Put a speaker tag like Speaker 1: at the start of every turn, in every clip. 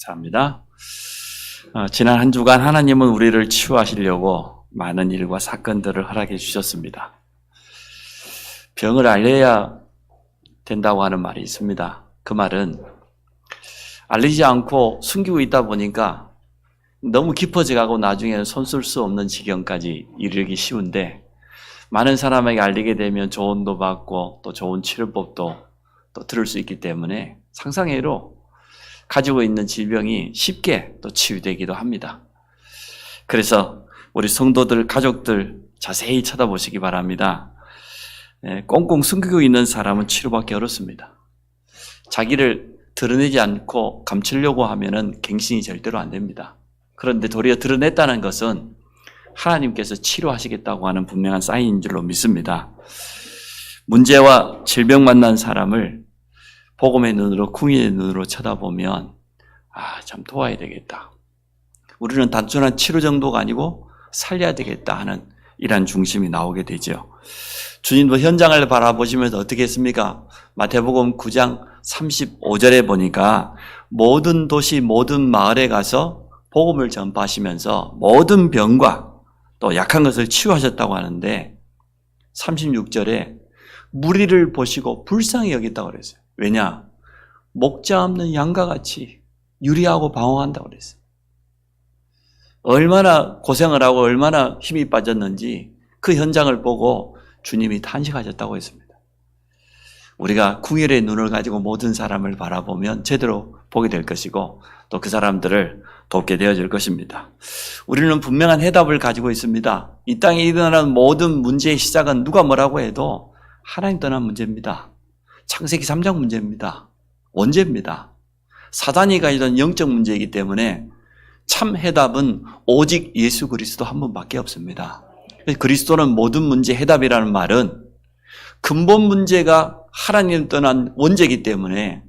Speaker 1: 감사합니다. 지난 한 주간 하나님은 우리를 치유하시려고 많은 일과 사건들을 허락해 주셨습니다. 병을 알려야 된다고 하는 말이 있습니다. 그 말은 알리지 않고 숨기고 있다 보니까 너무 깊어져 가고 나중에는 손 쓸 수 없는 지경까지 이르기 쉬운데, 많은 사람에게 알리게 되면 조언도 받고 또 좋은 치료법도 또 들을 수 있기 때문에 상상외로 가지고 있는 질병이 쉽게 또 치유되기도 합니다. 그래서 우리 성도들, 가족들 자세히 쳐다보시기 바랍니다. 꽁꽁 숨기고 있는 사람은 치료받기 어렵습니다. 자기를 드러내지 않고 감추려고 하면은 갱신이 절대로 안 됩니다. 그런데 도리어 드러냈다는 것은 하나님께서 치료하시겠다고 하는 분명한 사인인 줄로 믿습니다. 문제와 질병 만난 사람을 복음의 눈으로, 궁의의 눈으로 쳐다보면 참 도와야 되겠다. 우리는 단순한 치료 정도가 아니고 살려야 되겠다 하는 이러한 중심이 나오게 되죠. 주님도 현장을 바라보시면서 어떻게 했습니까? 마태복음 9장 35절에 보니까 모든 도시, 모든 마을에 가서 복음을 전파하시면서 모든 병과 또 약한 것을 치유하셨다고 하는데, 36절에 무리를 보시고 불쌍히 여겼다고 그랬어요. 왜냐? 목자 없는 양과 같이 유리하고 방황한다고 그랬어요. 얼마나 고생을 하고 얼마나 힘이 빠졌는지 그 현장을 보고 주님이 탄식하셨다고 했습니다. 우리가 궁혈의 눈을 가지고 모든 사람을 바라보면 제대로 보게 될 것이고 또 그 사람들을 돕게 되어질 것입니다. 우리는 분명한 해답을 가지고 있습니다. 이 땅에 일어나는 모든 문제의 시작은 누가 뭐라고 해도 하나님 떠난 문제입니다. 창세기 3장 문제입니다. 원죄입니다. 사단이 가지던 영적 문제이기 때문에 참 해답은 오직 예수 그리스도 한 분밖에 없습니다. 그리스도는 모든 문제 해답이라는 말은 근본 문제가 하나님 떠난 원죄이기 때문에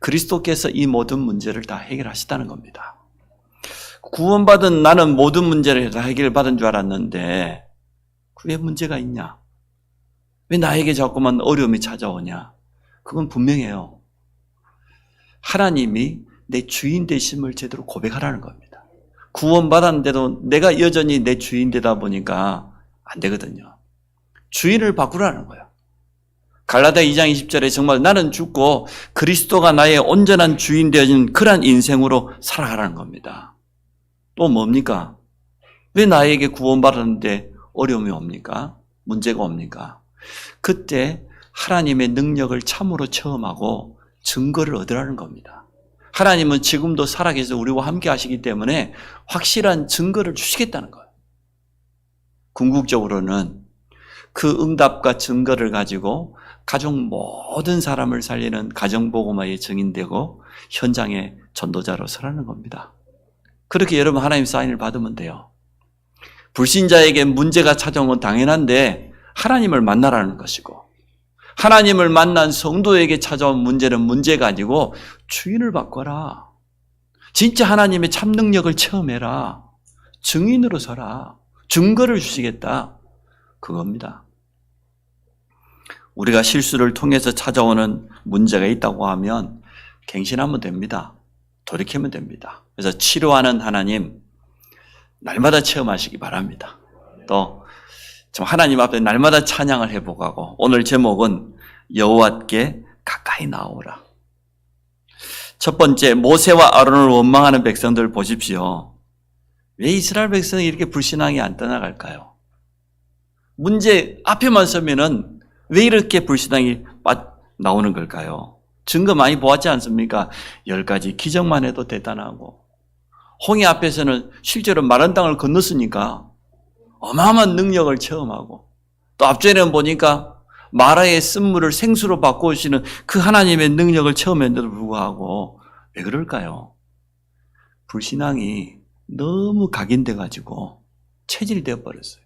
Speaker 1: 그리스도께서 이 모든 문제를 다 해결하시다는 겁니다. 구원받은 나는 모든 문제를 다 해결받은 줄 알았는데 왜 문제가 있냐? 왜 나에게 자꾸만 어려움이 찾아오냐? 그건 분명해요. 하나님이 내 주인 되심을 제대로 고백하라는 겁니다. 구원받았는데도 내가 여전히 내 주인 되다 보니까 안 되거든요. 주인을 바꾸라는 거예요. 갈라디아 2장 20절에 정말 나는 죽고 그리스도가 나의 온전한 주인 되어진 그런 인생으로 살아가라는 겁니다. 또 뭡니까? 왜 나에게 구원받았는데 어려움이 옵니까? 문제가 옵니까? 그때 하나님의 능력을 참으로 체험하고 증거를 얻으라는 겁니다. 하나님은 지금도 살아계셔서 우리와 함께 하시기 때문에 확실한 증거를 주시겠다는 거예요. 궁극적으로는 그 응답과 증거를 가지고 가족 모든 사람을 살리는 가정복음화의 증인되고 현장의 전도자로 서라는 겁니다. 그렇게 여러분 하나님 사인을 받으면 돼요. 불신자에게 문제가 찾아온 건 당연한데 하나님을 만나라는 것이고, 하나님을 만난 성도에게 찾아온 문제는 문제가 아니고 주인을 바꿔라. 진짜 하나님의 참 능력을 체험해라. 증인으로 서라. 증거를 주시겠다. 그겁니다. 우리가 실수를 통해서 찾아오는 문제가 있다고 하면 갱신하면 됩니다. 돌이키면 됩니다. 그래서 치료하는 하나님 날마다 체험하시기 바랍니다. 또 하나님 앞에 날마다 찬양을 해보고, 오늘 제목은 여호와께 가까이 나오라. 첫 번째, 모세와 아론을 원망하는 백성들 보십시오. 왜 이스라엘 백성이 이렇게 불신앙이 안 떠나갈까요? 문제 앞에만 서면은 왜 이렇게 불신앙이 나오는 걸까요? 증거 많이 보았지 않습니까? 10가지 기적만 해도 대단하고, 홍해 앞에서는 실제로 마른 땅을 건넜으니까 어마어마한 능력을 체험하고, 또 앞전에는 보니까 마라의 쓴물을 생수로 바꾸시는 그 하나님의 능력을 체험했는데도 불구하고 왜 그럴까요? 불신앙이 너무 각인돼가지고 체질되어 버렸어요.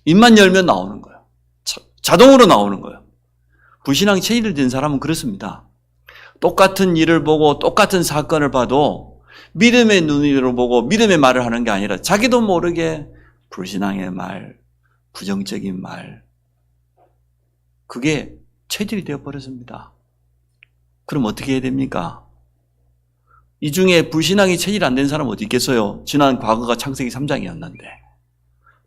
Speaker 1: 입만 열면 나오는 거예요. 자동으로 나오는 거예요. 불신앙 체질이 된 사람은 그렇습니다. 똑같은 일을 보고 똑같은 사건을 봐도 믿음의 눈으로 보고 믿음의 말을 하는 게 아니라 자기도 모르게 불신앙의 말, 부정적인 말, 그게 체질이 되어버렸습니다. 그럼 어떻게 해야 됩니까? 이 중에 불신앙이 체질 안 된 사람 어디 있겠어요? 지난 과거가 창세기 3장이었는데.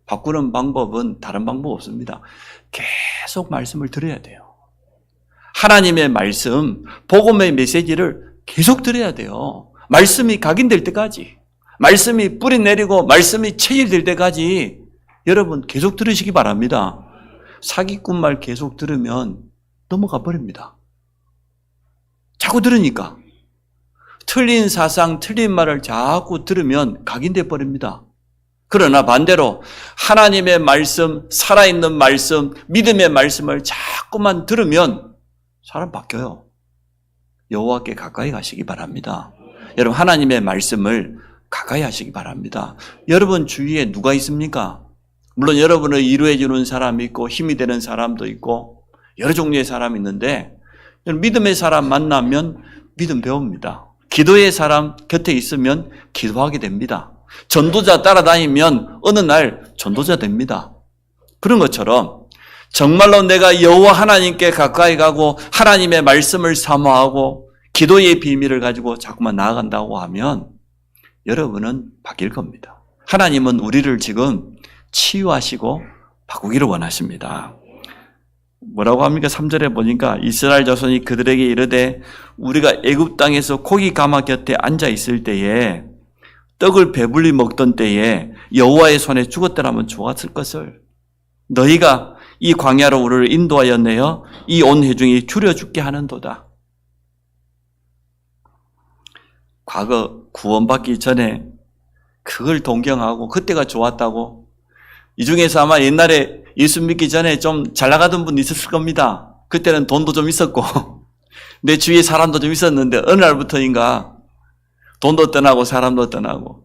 Speaker 1: 바꾸는 방법은 다른 방법 없습니다. 계속 말씀을 들어야 돼요. 하나님의 말씀, 복음의 메시지를 계속 들어야 돼요. 말씀이 각인될 때까지, 말씀이 뿌리 내리고 말씀이 체질될 때까지 여러분 계속 들으시기 바랍니다. 사기꾼 말 계속 들으면 넘어가 버립니다. 자꾸 들으니까. 틀린 사상, 틀린 말을 자꾸 들으면 각인돼 버립니다. 그러나 반대로 하나님의 말씀, 살아있는 말씀, 믿음의 말씀을 자꾸만 들으면 사람 바뀌어요. 여호와께 가까이 가시기 바랍니다. 여러분 하나님의 말씀을 가까이 하시기 바랍니다. 여러분 주위에 누가 있습니까? 물론 여러분을 위로해 주는 사람이 있고 힘이 되는 사람도 있고 여러 종류의 사람이 있는데 믿음의 사람 만나면 믿음 배웁니다. 기도의 사람 곁에 있으면 기도하게 됩니다. 전도자 따라다니면 어느 날 전도자 됩니다. 그런 것처럼 정말로 내가 여호와 하나님께 가까이 가고 하나님의 말씀을 사모하고 기도의 비밀을 가지고 자꾸만 나아간다고 하면 여러분은 바뀔 겁니다. 하나님은 우리를 지금 치유하시고 바꾸기를 원하십니다. 뭐라고 합니까? 3절에 보니까 이스라엘 자손이 그들에게 이르되 우리가 애굽 땅에서 고기 가마 곁에 앉아 있을 때에 떡을 배불리 먹던 때에 여호와의 손에 죽었더라면 좋았을 것을 너희가 이 광야로 우리를 인도하였네요. 이 온 회중이 줄여 죽게 하는도다. 과거 구원받기 전에 그걸 동경하고 그때가 좋았다고 이 중에서 아마 옛날에 예수 믿기 전에 좀 잘 나가던 분 있었을 겁니다. 그때는 돈도 좀 있었고 내 주위에 사람도 좀 있었는데 어느 날부터인가 돈도 떠나고 사람도 떠나고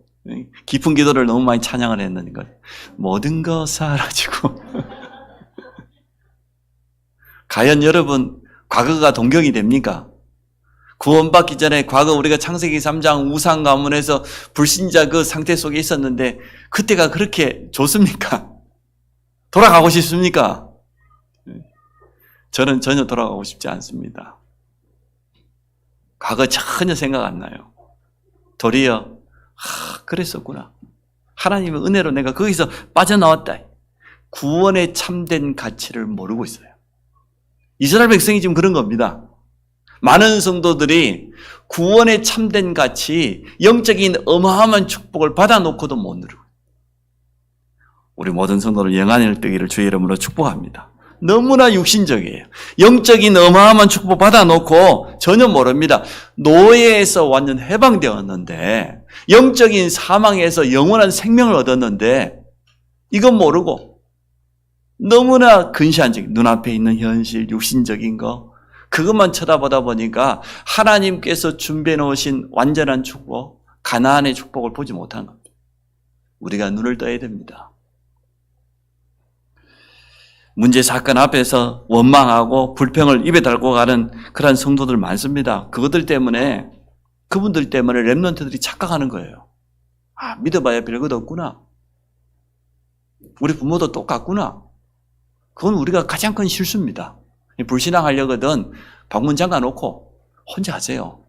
Speaker 1: 깊은 기도를 너무 많이 찬양을 했는 거예요. 모든 거 사라지고 과연 여러분 과거가 동경이 됩니까? 구원받기 전에 과거 우리가 창세기 3장 우상 가문에서 불신자 그 상태 속에 있었는데 그때가 그렇게 좋습니까? 돌아가고 싶습니까? 저는 전혀 돌아가고 싶지 않습니다. 과거 전혀 생각 안 나요. 도리어 그랬었구나. 하나님의 은혜로 내가 거기서 빠져나왔다. 구원의 참된 가치를 모르고 있어요. 이스라엘 백성이 지금 그런 겁니다. 많은 성도들이 구원의 참된 가치, 영적인 어마어마한 축복을 받아놓고도 못 누리고 우리 모든 성도를 영안을 뜨기를 주의 이름으로 축복합니다. 너무나 육신적이에요. 영적인 어마어마한 축복 받아놓고 전혀 모릅니다. 노예에서 완전 해방되었는데 영적인 사망에서 영원한 생명을 얻었는데 이건 모르고 너무나 근시안적인 눈앞에 있는 현실, 육신적인 거 그것만 쳐다보다 보니까 하나님께서 준비해 놓으신 완전한 축복, 가나안의 축복을 보지 못한 겁니다. 우리가 눈을 떠야 됩니다. 문제 사건 앞에서 원망하고 불평을 입에 달고 가는 그런 성도들 많습니다. 그분들 때문에 렘넌트들이 착각하는 거예요. 아, 믿어봐야 별것 없구나. 우리 부모도 똑같구나. 그건 우리가 가장 큰 실수입니다. 불신앙하려거든 방문 잠가 놓고 혼자 하세요.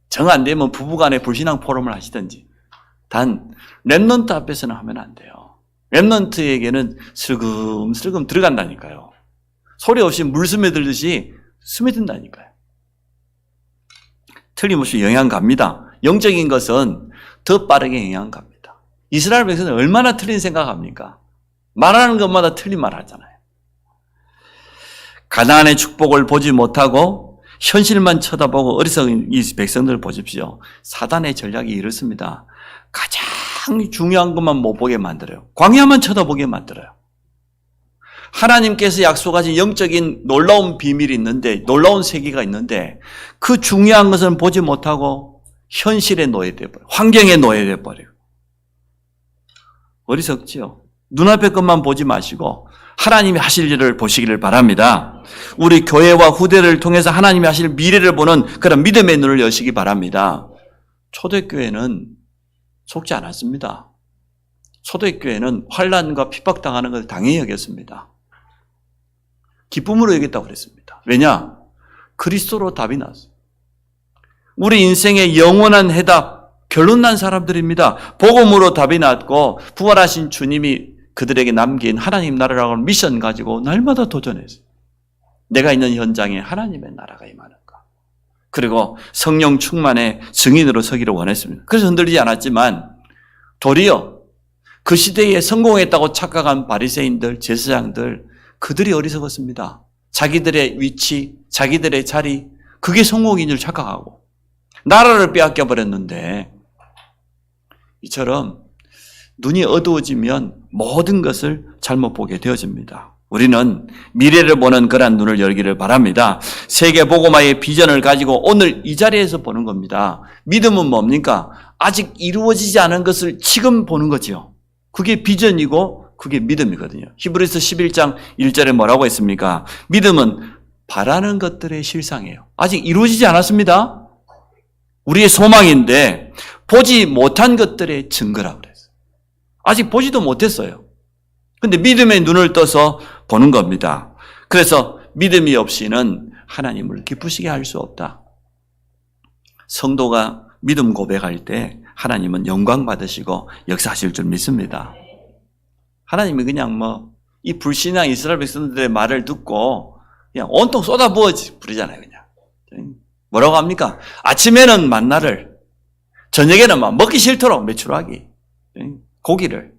Speaker 1: 정 안 되면 부부간에 불신앙 포럼을 하시든지. 단 렘넌트 앞에서는 하면 안 돼요. 렘넌트에게는 슬금슬금 들어간다니까요. 소리 없이 물 스며들듯이 스며든다니까요. 틀림없이 영향 갑니다. 영적인 것은 더 빠르게 영향 갑니다. 이스라엘 백성은 얼마나 틀린 생각합니까? 말하는 것마다 틀린 말 하잖아요. 가나안의 축복을 보지 못하고 현실만 쳐다보고 어리석은 이 백성들을 보십시오. 사단의 전략이 이렇습니다. 가장 중요한 것만 못 보게 만들어요. 광야만 쳐다보게 만들어요. 하나님께서 약속하신 영적인 놀라운 비밀이 있는데, 놀라운 세계가 있는데 그 중요한 것은 보지 못하고 현실에 노예돼 버려요. 환경에 노예돼 버려요. 어리석지요. 눈앞의 것만 보지 마시고 하나님이 하실 일을 보시기를 바랍니다. 우리 교회와 후대를 통해서 하나님이 하실 미래를 보는 그런 믿음의 눈을 여시기 바랍니다. 초대교회는 속지 않았습니다. 초대교회는 환난과 핍박당하는 것을 당연히 여겼습니다. 기쁨으로 여겼다고 그랬습니다. 왜냐? 그리스도로 답이 났어요. 우리 인생의 영원한 해답, 결론 난 사람들입니다. 복음으로 답이 났고 부활하신 주님이 그들에게 남긴 하나님 나라라고 하는 미션 가지고 날마다 도전했어요. 내가 있는 현장에 하나님의 나라가 임하는가. 그리고 성령 충만의 증인으로 서기를 원했습니다. 그래서 흔들리지 않았지만 도리어 그 시대에 성공했다고 착각한 바리새인들, 제사장들, 그들이 어리석었습니다. 자기들의 위치, 자기들의 자리, 그게 성공인 줄 착각하고 나라를 빼앗겨 버렸는데, 이처럼 눈이 어두워지면 모든 것을 잘못 보게 되어집니다. 우리는 미래를 보는 그런 눈을 열기를 바랍니다. 세계 복음화의 비전을 가지고 오늘 이 자리에서 보는 겁니다. 믿음은 뭡니까? 아직 이루어지지 않은 것을 지금 보는 거지요. 그게 비전이고 그게 믿음이거든요. 히브리서 11장 1절에 뭐라고 했습니까? 믿음은 바라는 것들의 실상이에요. 아직 이루어지지 않았습니다. 우리의 소망인데 보지 못한 것들의 증거라고 그랬어요. 아직 보지도 못했어요. 근데 믿음의 눈을 떠서 보는 겁니다. 그래서 믿음이 없이는 하나님을 기쁘시게 할 수 없다. 성도가 믿음 고백할 때 하나님은 영광 받으시고 역사하실 줄 믿습니다. 하나님이 그냥 이 불신앙 이스라엘 백성들의 말을 듣고 그냥 온통 쏟아부어 부리잖아요, 그냥. 뭐라고 합니까? 아침에는 만나를, 저녁에는 막 먹기 싫도록 메추라기, 고기를.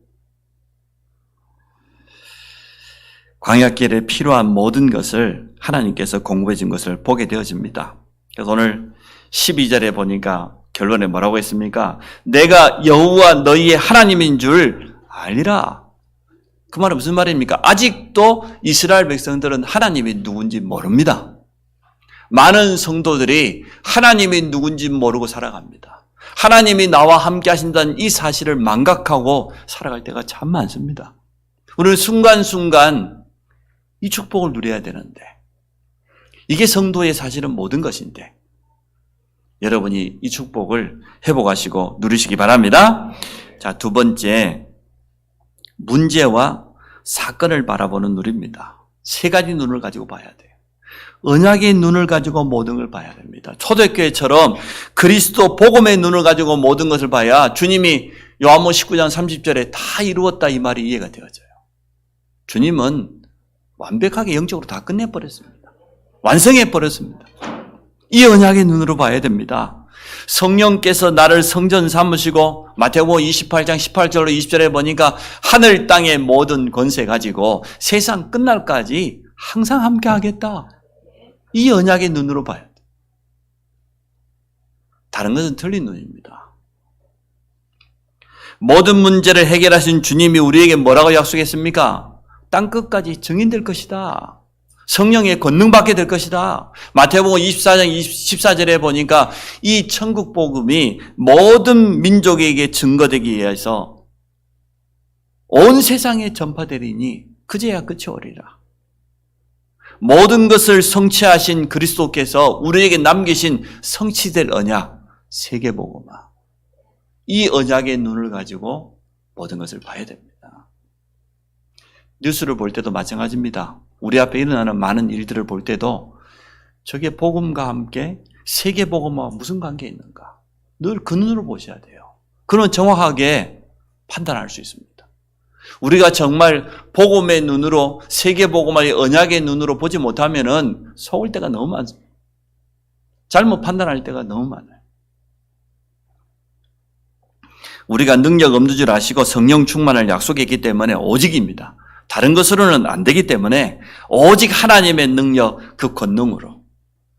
Speaker 1: 광야길에 필요한 모든 것을 하나님께서 공급해 준 것을 보게 되어집니다. 그래서 오늘 12절에 보니까 결론에 뭐라고 했습니까? 내가 여호와 너희의 하나님인 줄 알리라. 그 말은 무슨 말입니까? 아직도 이스라엘 백성들은 하나님이 누군지 모릅니다. 많은 성도들이 하나님이 누군지 모르고 살아갑니다. 하나님이 나와 함께 하신다는 이 사실을 망각하고 살아갈 때가 참 많습니다. 우리는 순간순간 이 축복을 누려야 되는데, 이게 성도의 사실은 모든 것인데, 여러분이 이 축복을 회복하시고 누리시기 바랍니다. 자, 두 번째, 문제와 사건을 바라보는 눈입니다. 세 가지 눈을 가지고 봐야 돼요. 언약의 눈을 가지고 모든 걸 봐야 됩니다. 초대교회처럼 그리스도 복음의 눈을 가지고 모든 것을 봐야 주님이 요한복음 19장 30절에 다 이루었다 이 말이 이해가 되어져요. 주님은 완벽하게 영적으로 다 끝내버렸습니다. 완성해버렸습니다. 이 언약의 눈으로 봐야 됩니다. 성령께서 나를 성전 삼으시고 마태복음 28장 18절로 20절에 보니까 하늘 땅의 모든 권세 가지고 세상 끝날까지 항상 함께 하겠다. 이 언약의 눈으로 봐야 돼. 다른 것은 틀린 눈입니다. 모든 문제를 해결하신 주님이 우리에게 뭐라고 약속했습니까? 땅끝까지 증인될 것이다. 성령의 권능 받게 될 것이다. 마태복음 24장 14절에 보니까 이 천국 복음이 모든 민족에게 증거되기 위해서 온 세상에 전파되리니 그제야 끝이 오리라. 모든 것을 성취하신 그리스도께서 우리에게 남기신 성취될 언약, 세계복음화. 이 언약의 눈을 가지고 모든 것을 봐야 됩니다. 뉴스를 볼 때도 마찬가지입니다. 우리 앞에 일어나는 많은 일들을 볼 때도 저게 복음과 함께 세계복음과 무슨 관계 있는가? 늘 그 눈으로 보셔야 돼요. 그러면 정확하게 판단할 수 있습니다. 우리가 정말 복음의 눈으로 세계복음의 언약의 눈으로 보지 못하면은 속을 때가 너무 많습니다. 잘못 판단할 때가 너무 많아요. 우리가 능력 없는 줄 아시고 성령 충만을 약속했기 때문에 오직입니다. 다른 것으로는 안 되기 때문에 오직 하나님의 능력, 그 권능으로,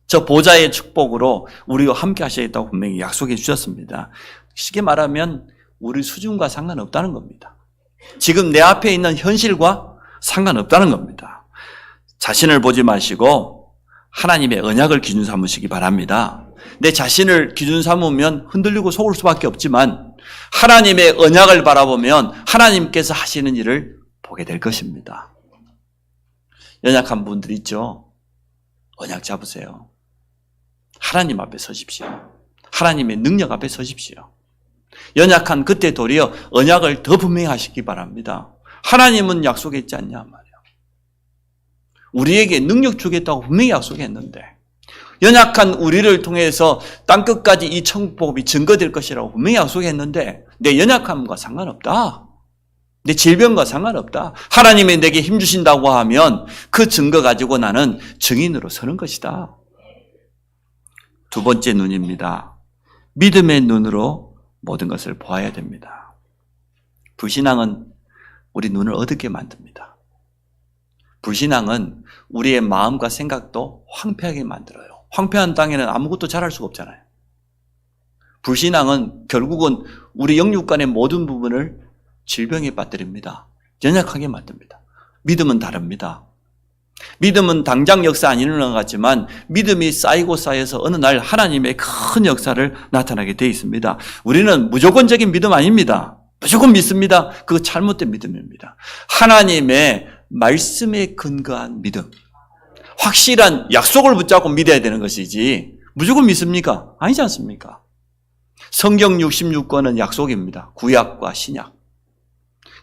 Speaker 1: 저 보좌의 축복으로 우리와 함께 하시겠다고 분명히 약속해 주셨습니다. 쉽게 말하면 우리 수준과 상관없다는 겁니다. 지금 내 앞에 있는 현실과 상관없다는 겁니다. 자신을 보지 마시고 하나님의 언약을 기준 삼으시기 바랍니다. 내 자신을 기준 삼으면 흔들리고 속을 수밖에 없지만 하나님의 언약을 바라보면 하나님께서 하시는 일을 보게 될 것입니다. 연약한 분들 있죠? 언약 잡으세요. 하나님 앞에 서십시오. 하나님의 능력 앞에 서십시오. 연약한 그때 도리어 언약을 더 분명히 하시기 바랍니다. 하나님은 약속했지 않냐 말이에요. 우리에게 능력 주겠다고 분명히 약속했는데 연약한 우리를 통해서 땅끝까지 이 천국복음이 증거될 것이라고 분명히 약속했는데 내 연약함과 상관없다. 내 질병과 상관없다. 하나님이 내게 힘 주신다고 하면 그 증거 가지고 나는 증인으로 서는 것이다. 두 번째 눈입니다. 믿음의 눈으로 모든 것을 보아야 됩니다. 불신앙은 우리 눈을 어둡게 만듭니다. 불신앙은 우리의 마음과 생각도 황폐하게 만들어요. 황폐한 땅에는 아무것도 자랄 수가 없잖아요. 불신앙은 결국은 우리 영육간의 모든 부분을 질병에 빠뜨립니다. 연약하게 만듭니다. 믿음은 다릅니다. 믿음은 당장 역사 안 일어나는 것 같지만 믿음이 쌓이고 쌓여서 어느 날 하나님의 큰 역사를 나타나게 되어 있습니다. 우리는 무조건적인 믿음 아닙니다. 무조건 믿습니다. 그거 잘못된 믿음입니다. 하나님의 말씀에 근거한 믿음. 확실한 약속을 붙잡고 믿어야 되는 것이지 무조건 믿습니까? 아니지 않습니까? 성경 66권은 약속입니다. 구약과 신약.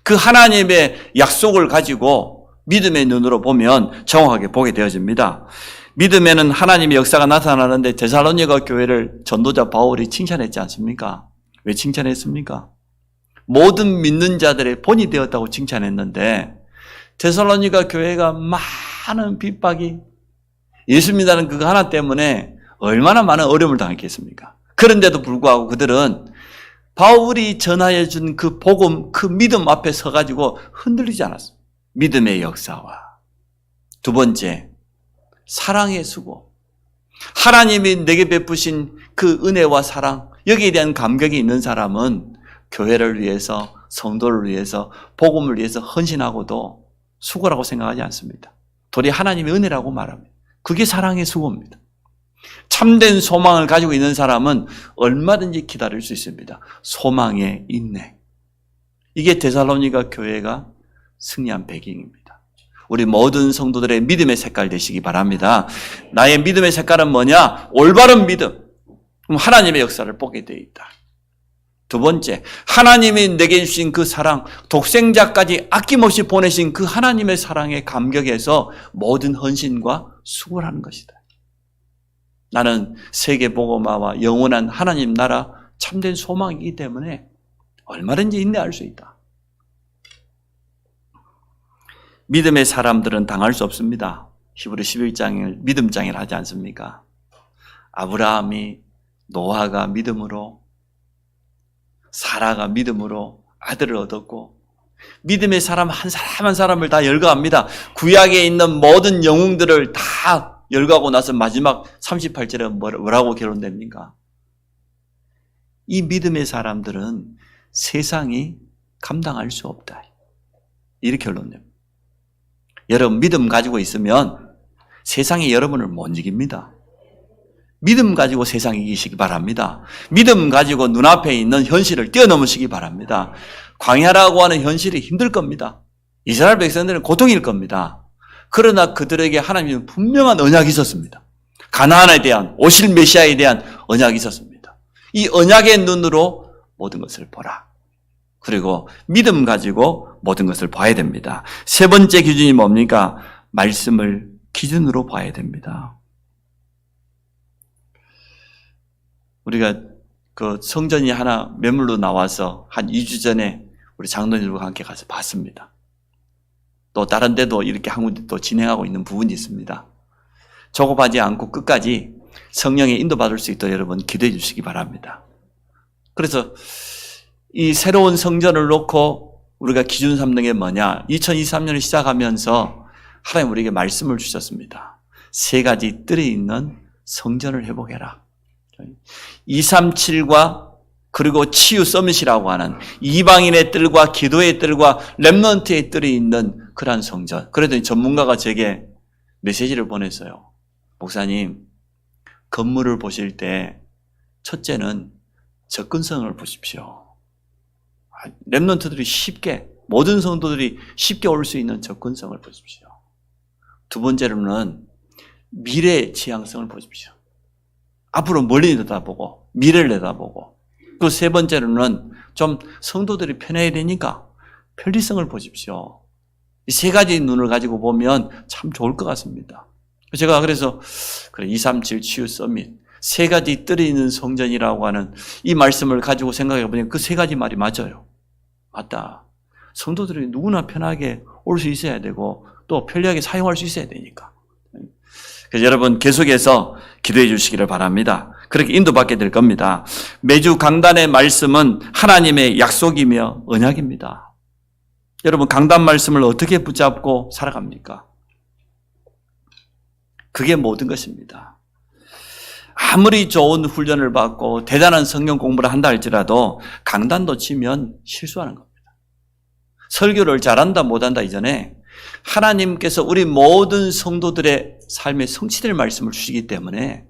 Speaker 1: 그 하나님의 약속을 가지고 믿음의 눈으로 보면 정확하게 보게 되어집니다. 믿음에는 하나님의 역사가 나타나는데 데살로니가 교회를 전도자 바울이 칭찬했지 않습니까? 왜 칭찬했습니까? 모든 믿는 자들의 본이 되었다고 칭찬했는데 데살로니가 교회가 많은 핍박이 예수 믿는 그거 하나 때문에 얼마나 많은 어려움을 당했겠습니까? 그런데도 불구하고 그들은 바울이 전하여 준 그 복음, 그 믿음 앞에 서가지고 흔들리지 않았어요. 믿음의 역사와 두 번째, 사랑의 수고. 하나님이 내게 베푸신 그 은혜와 사랑, 여기에 대한 감격이 있는 사람은 교회를 위해서, 성도를 위해서, 복음을 위해서 헌신하고도 수고라고 생각하지 않습니다. 도리 하나님의 은혜라고 말합니다. 그게 사랑의 수고입니다. 참된 소망을 가지고 있는 사람은 얼마든지 기다릴 수 있습니다. 소망의 인내. 이게 데살로니가 교회가 승리한 배경입니다. 우리 모든 성도들의 믿음의 색깔 되시기 바랍니다. 나의 믿음의 색깔은 뭐냐? 올바른 믿음. 그럼 하나님의 역사를 보게 되어 있다. 두 번째, 하나님이 내게 주신 그 사랑, 독생자까지 아낌없이 보내신 그 하나님의 사랑의 감격에서 모든 헌신과 수고를 하는 것이다. 나는 세계 복음화와 영원한 하나님 나라 참된 소망이기 때문에 얼마든지 인내할 수 있다. 믿음의 사람들은 당할 수 없습니다. 히브리 11장을 믿음장을 하지 않습니까? 아브라함이, 노아가 믿음으로, 사라가 믿음으로 아들을 얻었고 믿음의 사람 한 사람 한 사람을 다 열거합니다. 구약에 있는 모든 영웅들을 다 열거하고 나서 마지막 38절에 뭐라고 결론됩니까? 이 믿음의 사람들은 세상이 감당할 수 없다. 이렇게 결론됩니다. 여러분 믿음 가지고 있으면 세상이 여러분을 못 이깁니다. 믿음 가지고 세상 이기시기 바랍니다. 믿음 가지고 눈앞에 있는 현실을 뛰어넘으시기 바랍니다. 광야라고 하는 현실이 힘들 겁니다. 이스라엘 백성들은 고통일 겁니다. 그러나 그들에게 하나님은 분명한 언약이 있었습니다. 가나안에 대한, 오실 메시아에 대한 언약이 있었습니다. 이 언약의 눈으로 모든 것을 보라. 그리고 믿음 가지고 모든 것을 봐야 됩니다. 세 번째 기준이 뭡니까? 말씀을 기준으로 봐야 됩니다. 우리가 그 성전이 하나 매물로 나와서 한 2주 전에 우리 장로님들과 함께 가서 봤습니다. 또 다른 데도 이렇게 한 군데 또 진행하고 있는 부분이 있습니다. 조급하지 않고 끝까지 성령의 인도받을 수 있도록 여러분 기도해 주시기 바랍니다. 그래서 이 새로운 성전을 놓고 우리가 기준 삼는 게 뭐냐? 2023년을 시작하면서 하나님 우리에게 말씀을 주셨습니다. 세 가지 뜰이 있는 성전을 회복해라. 237과 그리고 치유 서밋이라고 하는 이방인의 뜰과 기도의 뜰과 렘넌트의 뜰이 있는 그러한 성전. 그랬더니 전문가가 제게 메시지를 보냈어요. 목사님, 건물을 보실 때 첫째는 접근성을 보십시오. 렘넌트들이 쉽게, 모든 성도들이 쉽게 올 수 있는 접근성을 보십시오. 두 번째로는 미래의 지향성을 보십시오. 앞으로 멀리 내다보고 미래를 내다보고 또 세 번째로는 좀 성도들이 편해야 되니까 편리성을 보십시오. 이 세 가지 눈을 가지고 보면 참 좋을 것 같습니다. 제가 그래서 237 치유 서밋 세 가지 뜰이 있는 성전이라고 하는 이 말씀을 가지고 생각해 보니 그 세 가지 말이 맞아요. 맞다. 성도들이 누구나 편하게 올 수 있어야 되고 또 편리하게 사용할 수 있어야 되니까. 그래서 여러분 계속해서 기도해 주시기를 바랍니다. 그렇게 인도받게 될 겁니다. 매주 강단의 말씀은 하나님의 약속이며 언약입니다. 여러분 강단 말씀을 어떻게 붙잡고 살아갑니까? 그게 모든 것입니다. 아무리 좋은 훈련을 받고 대단한 성경 공부를 한다 할지라도 강단 놓치면 실수하는 겁니다. 설교를 잘한다 못한다 이전에 하나님께서 우리 모든 성도들의 삶에 성취될 말씀을 주시기 때문에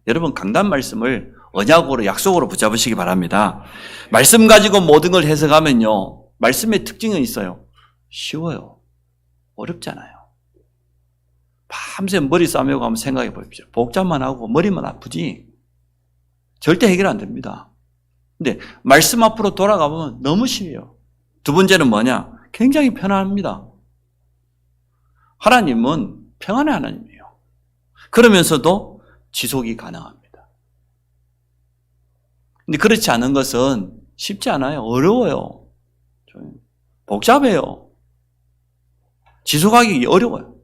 Speaker 1: 여러분 강단 말씀을 언약으로 약속으로 붙잡으시기 바랍니다. 말씀 가지고 모든 걸 해석하면요. 말씀의 특징은 있어요. 쉬워요. 어렵잖아요. 밤새 머리 싸매고 한번 생각해 보십시오. 복잡만 하고 머리만 아프지 절대 해결 안 됩니다. 근데 말씀 앞으로 돌아가보면 너무 쉬워요. 두 번째는 뭐냐? 굉장히 편안합니다. 하나님은 평안의 하나님이에요. 그러면서도 지속이 가능합니다. 근데 그렇지 않은 것은 쉽지 않아요. 어려워요. 복잡해요. 지속하기 어려워요.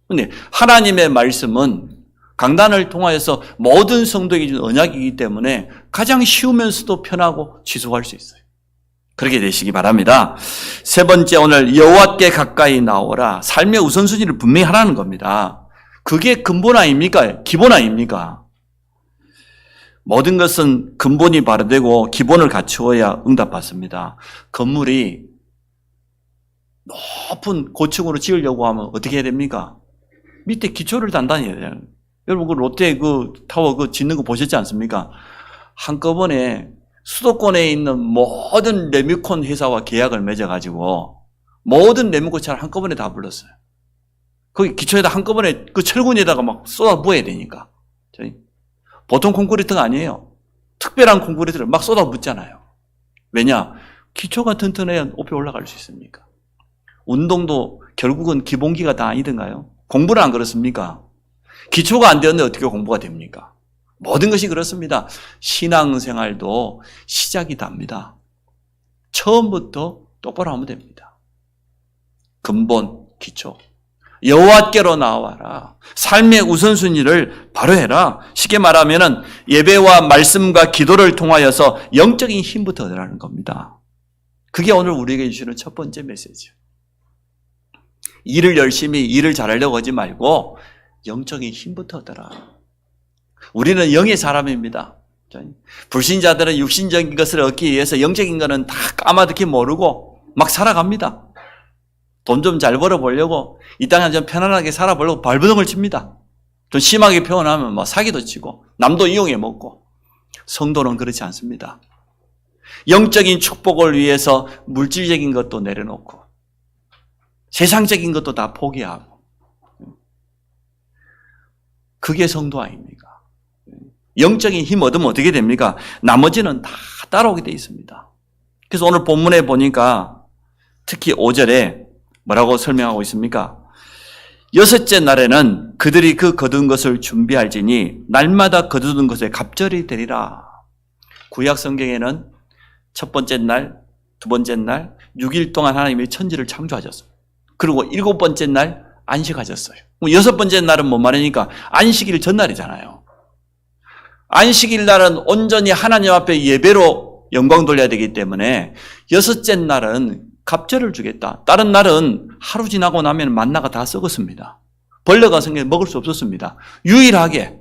Speaker 1: 근데 하나님의 말씀은 강단을 통하여서 모든 성도에게 준 언약이기 때문에 가장 쉬우면서도 편하고 지속할 수 있어요. 그렇게 되시기 바랍니다. 세 번째, 오늘 여호와께 가까이 나오라. 삶의 우선순위를 분명히 하라는 겁니다. 그게 근본 아닙니까? 기본 아닙니까? 모든 것은 근본이 바로되고 기본을 갖추어야 응답받습니다. 건물이 높은 고층으로 지으려고 하면 어떻게 해야 됩니까? 밑에 기초를 단단히 해야 돼요. 여러분 그 롯데 그 타워 그 짓는 거 보셨지 않습니까? 한꺼번에 수도권에 있는 모든 레미콘 회사와 계약을 맺어가지고 모든 레미콘 차를 한꺼번에 다 불렀어요. 거기 기초에다 한꺼번에 그 철근에다가 막 쏟아 부어야 되니까. 보통 콘크리트가 아니에요. 특별한 콘크리트를 막 쏟아 붓잖아요. 왜냐? 기초가 튼튼해야 높이 올라갈 수 있습니까? 운동도 결국은 기본기가 다 아니던가요? 공부는 안 그렇습니까? 기초가 안 되었는데 어떻게 공부가 됩니까? 모든 것이 그렇습니다. 신앙생활도 시작이 답니다. 처음부터 똑바로 하면 됩니다. 근본, 기초. 여호와께로 나와라. 삶의 우선순위를 바로 해라. 쉽게 말하면 예배와 말씀과 기도를 통하여서 영적인 힘부터 얻으라는 겁니다. 그게 오늘 우리에게 주시는 첫 번째 메시지예요. 일을 열심히 일을 잘하려고 하지 말고 영적인 힘부터 얻어라. 우리는 영의 사람입니다. 불신자들은 육신적인 것을 얻기 위해서 영적인 것은 다 까마득히 모르고 막 살아갑니다. 돈 좀 잘 벌어보려고 이 땅에 좀 편안하게 살아보려고 발버둥을 칩니다. 좀 심하게 표현하면 막 사기도 치고 남도 이용해 먹고. 성도는 그렇지 않습니다. 영적인 축복을 위해서 물질적인 것도 내려놓고 세상적인 것도 다 포기하고. 그게 성도 아닙니까? 영적인 힘 얻으면 어떻게 됩니까? 나머지는 다 따라오게 돼 있습니다. 그래서 오늘 본문에 보니까 특히 5절에 뭐라고 설명하고 있습니까? 여섯째 날에는 그들이 그 거둔 것을 준비할지니 날마다 거두는 것에 갑절이 되리라. 구약 성경에는 첫 번째 날, 두 번째 날, 6일 동안 하나님이 천지를 창조하셨어요. 그리고 일곱 번째 날 안식하셨어요. 여섯 번째 날은 뭔 말이니까 안식일 전날이잖아요. 안식일 날은 온전히 하나님 앞에 예배로 영광 돌려야 되기 때문에 여섯째 날은 갑절을 주겠다. 다른 날은 하루 지나고 나면 만나가 다 썩었습니다. 벌레가 생겨 먹을 수 없었습니다. 유일하게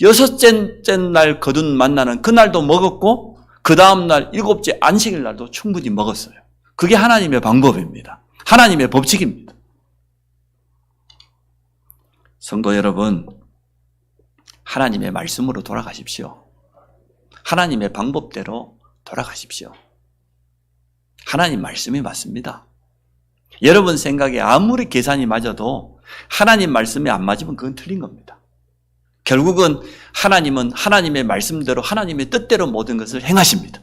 Speaker 1: 여섯째 날 거둔 만나는 그날도 먹었고 그 다음 날 일곱째 안식일 날도 충분히 먹었어요. 그게 하나님의 방법입니다. 하나님의 법칙입니다. 성도 여러분, 하나님의 말씀으로 돌아가십시오. 하나님의 방법대로 돌아가십시오. 하나님 말씀이 맞습니다. 여러분 생각에 아무리 계산이 맞아도 하나님 말씀이 안 맞으면 그건 틀린 겁니다. 결국은 하나님은 하나님의 말씀대로 하나님의 뜻대로 모든 것을 행하십니다.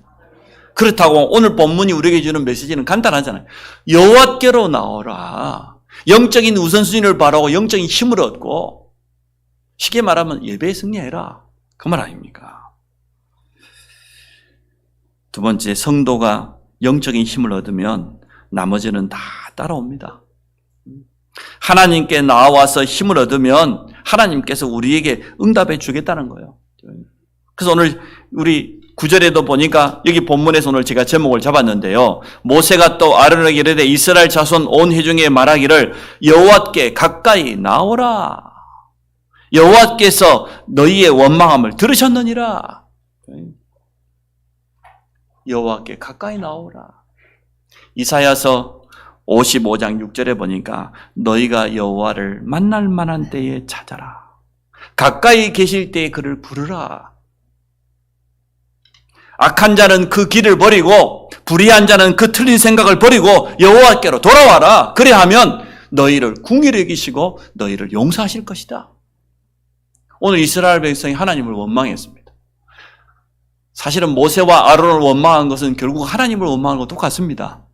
Speaker 1: 그렇다고 오늘 본문이 우리에게 주는 메시지는 간단하잖아요. 여호와께로 나오라. 영적인 우선순위를 바라고 영적인 힘을 얻고 쉽게 말하면 예배에 승리해라. 그 말 아닙니까? 두 번째, 성도가 영적인 힘을 얻으면 나머지는 다 따라옵니다. 하나님께 나와서 힘을 얻으면 하나님께서 우리에게 응답해 주겠다는 거예요. 그래서 오늘 우리 9절에도 보니까 여기 본문에서 오늘 제가 제목을 잡았는데요. 모세가 또 아론에게 이르되 이스라엘 자손 온 회중에 말하기를 여호와께 가까이 나오라. 여호와께서 너희의 원망함을 들으셨느니라. 여호와께 가까이 나오라. 이사야서 55장 6절에 보니까 너희가 여호와를 만날 만한 때에 찾아라. 가까이 계실 때에 그를 부르라. 악한 자는 그 길을 버리고 불의한 자는 그 틀린 생각을 버리고 여호와께로 돌아와라. 그래야하면 너희를 궁일히 여기시고 너희를 용서하실 것이다. 오늘 이스라엘 백성이 하나님을 원망했습니다. 사실은 모세와 아론을 원망한 것은 결국 하나님을 원망한 것과 똑같습니다.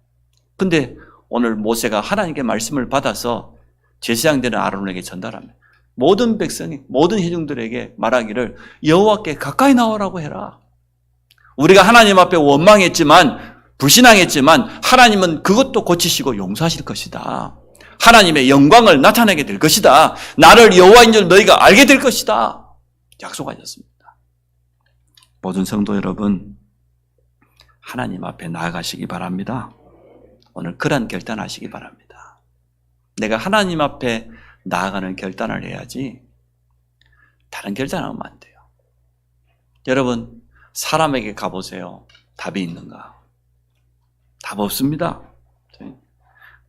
Speaker 1: 근데 오늘 모세가 하나님께 말씀을 받아서 제사장 되는 아론에게 전달합니다. 모든 백성이, 모든 회중들에게 말하기를 여호와께 가까이 나오라고 해라. 우리가 하나님 앞에 원망했지만, 불신앙했지만 하나님은 그것도 고치시고 용서하실 것이다. 하나님의 영광을 나타내게 될 것이다. 나를 여호와인 줄 너희가 알게 될 것이다. 약속하셨습니다. 모든 성도 여러분, 하나님 앞에 나아가시기 바랍니다. 오늘 그런 결단하시기 바랍니다. 내가 하나님 앞에 나아가는 결단을 해야지 다른 결단하면 안 돼요. 여러분, 사람에게 가보세요. 답이 있는가? 답 없습니다.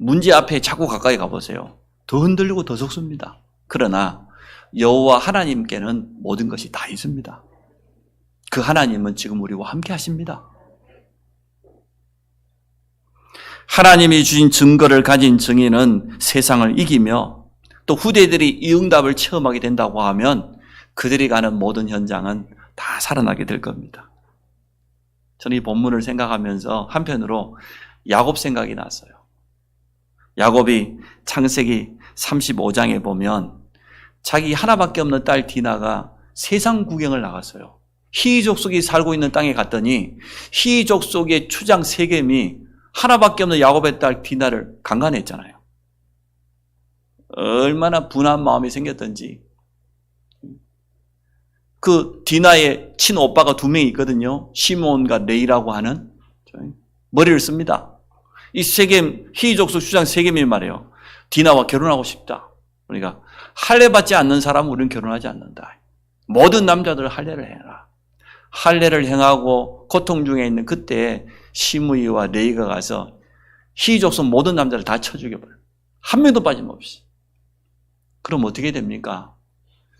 Speaker 1: 문제 앞에 자꾸 가까이 가보세요. 더 흔들리고 더 속습니다. 그러나 여호와 하나님께는 모든 것이 다 있습니다. 그 하나님은 지금 우리와 함께 하십니다. 하나님이 주신 증거를 가진 증인은 세상을 이기며 또 후대들이 이 응답을 체험하게 된다고 하면 그들이 가는 모든 현장은 다 살아나게 될 겁니다. 저는 이 본문을 생각하면서 한편으로 야곱 생각이 났어요. 야곱이 창세기 35장에 보면 자기 하나밖에 없는 딸 디나가 세상 구경을 나갔어요. 히위 족속이 살고 있는 땅에 갔더니 히위 족속의 추장 세겜이 하나밖에 없는 야곱의 딸 디나를 강간했잖아요. 얼마나 분한 마음이 생겼던지. 그 디나의 친오빠가 두 명이 있거든요. 시몬과 레이라고 하는. 머리를 씁니다. 이 세겜, 히위 족속 추장 세겜이 말이에요. 디나와 결혼하고 싶다. 그러니까 할례 받지 않는 사람은 우리는 결혼하지 않는다. 모든 남자들은 할례를 해라. 할례를 행하고 고통 중에 있는 그때 시므이와 레이가 가서 히위 족속 모든 남자를 다 쳐 죽여버려요. 한 명도 빠짐없이. 그럼 어떻게 됩니까?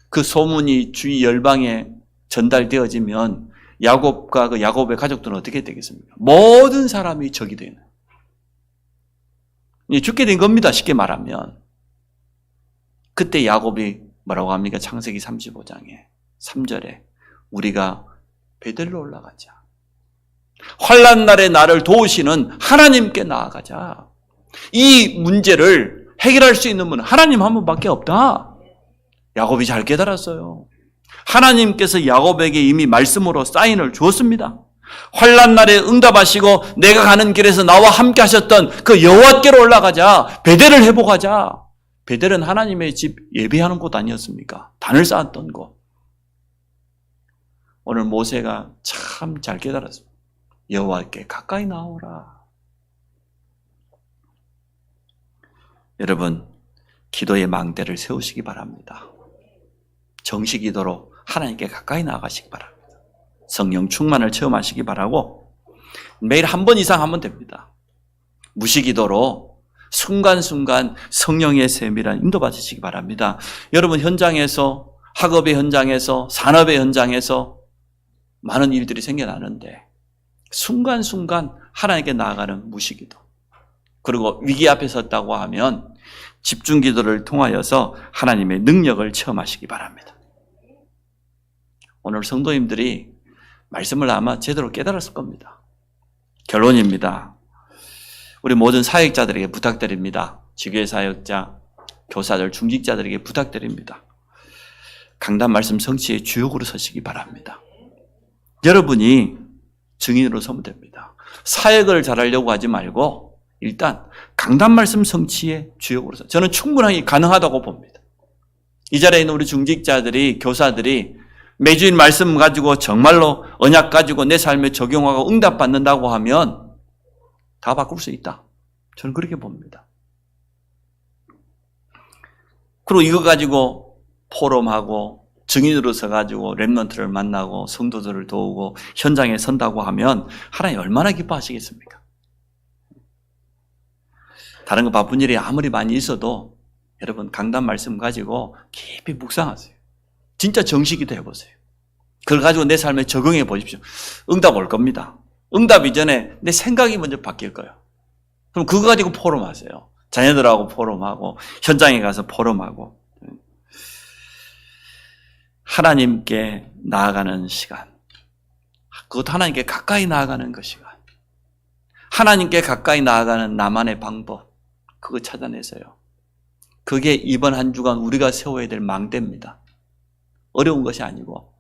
Speaker 1: 그 소문이 주위 열방에 전달되어지면 야곱과 그 야곱의 가족들은 어떻게 되겠습니까? 모든 사람이 적이 되는. 죽게 된 겁니다. 쉽게 말하면. 그때 야곱이 뭐라고 합니까? 창세기 35장에 3절에 우리가 베델로 올라가자. 환난 날에 나를 도우시는 하나님께 나아가자. 이 문제를 해결할 수 있는 분은 하나님 한 분밖에 없다. 야곱이 잘 깨달았어요. 하나님께서 야곱에게 이미 말씀으로 사인을 주었습니다. 환난 날에 응답하시고 내가 가는 길에서 나와 함께 하셨던 그 여호와께로 올라가자. 베델을 회복하자. 베델은 하나님의 집 예배하는 곳 아니었습니까? 단을 쌓았던 곳. 오늘 모세가 참 잘 깨달았습니다. 여호와께 가까이 나오라. 여러분, 기도의 망대를 세우시기 바랍니다. 정식 기도로 하나님께 가까이 나아가시기 바랍니다. 성령 충만을 체험하시기 바라고 매일 한 번 이상 하면 됩니다. 무시기도로 순간순간 성령의 세밀한 인도받으시기 바랍니다. 여러분 현장에서, 학업의 현장에서, 산업의 현장에서 많은 일들이 생겨나는데 순간순간 하나님께 나아가는 무시기도, 그리고 위기 앞에 섰다고 하면 집중기도를 통하여서 하나님의 능력을 체험하시기 바랍니다. 오늘 성도님들이 말씀을 아마 제대로 깨달았을 겁니다. 결론입니다. 우리 모든 사역자들에게 부탁드립니다. 지교회 사역자, 교사들, 중직자들에게 부탁드립니다. 강단 말씀 성취의 주역으로 서시기 바랍니다. 여러분이 증인으로 서면 됩니다. 사역을 잘하려고 하지 말고 일단 강단 말씀 성취의 주역으로 서. 저는 충분하게 가능하다고 봅니다. 이 자리에 있는 우리 중직자들이, 교사들이 매주일 말씀 가지고 정말로 언약 가지고 내 삶에 적용하고 응답받는다고 하면 다 바꿀 수 있다. 저는 그렇게 봅니다. 그리고 이거 가지고 포럼하고 증인으로 서가지고 렘넌트를 만나고 성도들을 도우고 현장에 선다고 하면 하나님 얼마나 기뻐하시겠습니까? 다른 거 바쁜 일이 아무리 많이 있어도 여러분 강단 말씀 가지고 깊이 묵상하세요. 진짜 정식기도 해보세요. 그걸 가지고 내 삶에 적용해 보십시오. 응답 올 겁니다. 응답 이전에 내 생각이 먼저 바뀔 거예요. 그럼 그거 가지고 포럼하세요. 자녀들하고 포럼하고 현장에 가서 포럼하고 하나님께 나아가는 시간. 그것도 하나님께 가까이 나아가는 그 시간. 하나님께 가까이 나아가는 나만의 방법. 그거 찾아내세요. 그게 이번 한 주간 우리가 세워야 될 망대입니다. 어려운 것이 아니고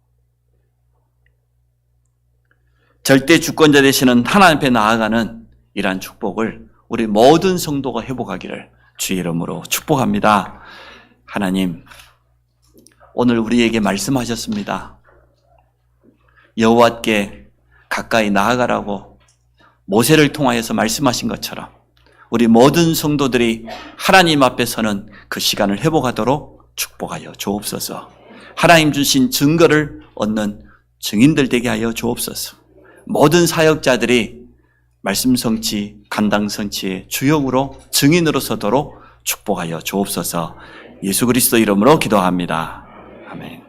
Speaker 1: 절대 주권자 되시는 하나님 앞에 나아가는 이러한 축복을 우리 모든 성도가 회복하기를 주의 이름으로 축복합니다. 하나님, 오늘 우리에게 말씀하셨습니다. 여호와께 가까이 나아가라고 모세를 통하여서 말씀하신 것처럼 우리 모든 성도들이 하나님 앞에 서는 그 시간을 회복하도록 축복하여 주옵소서. 하나님 주신 증거를 얻는 증인들 되게 하여 주옵소서. 모든 사역자들이 말씀 성취, 간당 성취의 주역으로 증인으로 서도록 축복하여 주옵소서. 예수 그리스도 이름으로 기도합니다. 아멘.